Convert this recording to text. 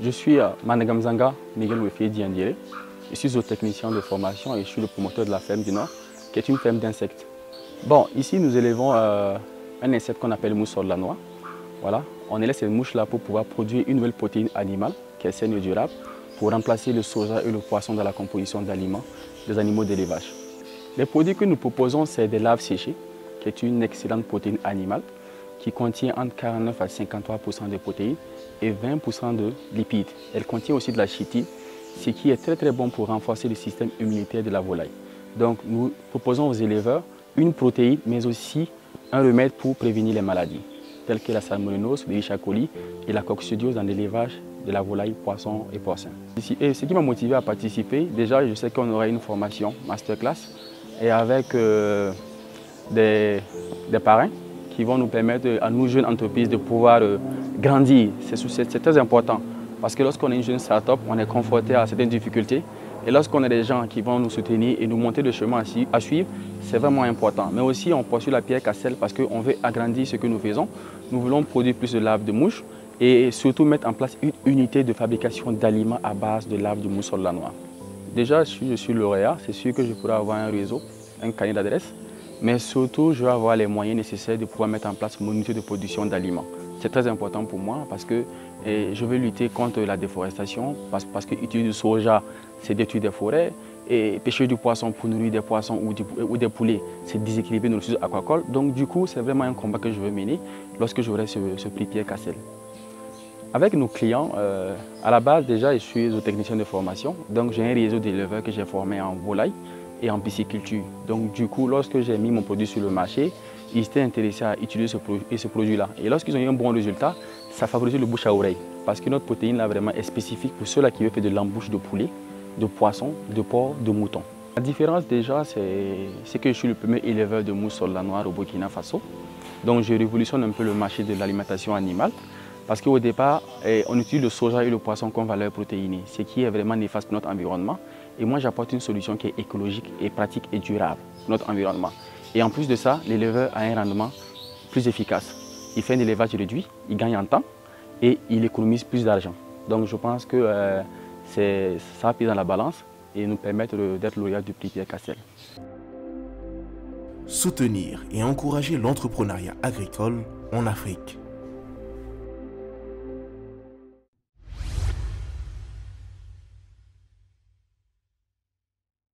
Je suis Managamzanga Miguel Wefie Diandire. Je suis zootechnicien de formation et je suis le promoteur de la ferme du Nord, qui est une ferme d'insectes. Bon, ici nous élevons un insecte qu'on appelle mouche sorlanois. Voilà, on élève cette mouche-là pour pouvoir produire une nouvelle protéine animale qui est saine et durable pour remplacer le soja et le poisson dans la composition d'aliments des animaux d'élevage. Les produits que nous proposons, c'est des larves séchées, qui est une excellente protéine animale qui contient entre 49 à 53% de protéines et 20% de lipides. Elle contient aussi de la chitine, ce qui est très bon pour renforcer le système immunitaire de la volaille. Donc nous proposons aux éleveurs une protéine mais aussi un remède pour prévenir les maladies telles que la salmonellose, l'Escherichia coli et la coccidiose dans l'élevage de la volaille, poisson et porcin. Et ce qui m'a motivé à participer, déjà je sais qu'on aura une formation masterclass et avec des parrains qui vont nous permettre à nous jeunes entreprises de pouvoir grandir. C'est très important parce que lorsqu'on est une jeune start-up, on est confronté à certaines difficultés et lorsqu'on a des gens qui vont nous soutenir et nous montrer le chemin à suivre, c'est vraiment important. Mais aussi on poursuit la pierre qu'à celle parce qu'on veut agrandir ce que nous faisons. Nous voulons produire plus de larves de mouches et surtout mettre en place une unité de fabrication d'aliments à base de larves de mouche sorlanois. Déjà, si je suis lauréat, c'est sûr que je pourrai avoir un réseau, un carnet d'adresses. Mais surtout, je vais avoir les moyens nécessaires de pouvoir mettre en place mon unité de production d'aliments. C'est très important pour moi parce que je veux lutter contre la déforestation, parce que utiliser du soja, c'est détruire des forêts, et pêcher du poisson pour nourrir des poissons ou des poulets, c'est déséquilibrer nos ressources aquacoles. Donc du coup, c'est vraiment un combat que je veux mener lorsque j'aurai ce prix Pierre Cassel. Avec nos clients, à la base déjà, je suis zootechnicien de formation, donc j'ai un réseau d'éleveurs que j'ai formé en volaille et en pisciculture. Donc du coup, lorsque j'ai mis mon produit sur le marché, ils étaient intéressés à utiliser ce produit-là. Et lorsqu'ils ont eu un bon résultat, ça favorise le bouche à oreille. Parce que notre protéine là vraiment est spécifique pour ceux-là qui veulent faire de l'embouche de poulet, de poisson, de porc, de mouton. La différence déjà, c'est que je suis le premier éleveur de mouche sorlanois au Burkina Faso. Donc je révolutionne un peu le marché de l'alimentation animale. Parce qu'au départ, on utilise le soja et le poisson comme valeur protéinée, ce qui est vraiment néfaste pour notre environnement. Et moi, j'apporte une solution qui est écologique et pratique et durable pour notre environnement. Et en plus de ça, l'éleveur a un rendement plus efficace. Il fait un élevage réduit, il gagne en temps et il économise plus d'argent. Donc je pense que ça a pris dans la balance et nous permettre d'être lauréat du prix Pierre Cassel. Soutenir et encourager l'entrepreneuriat agricole en Afrique.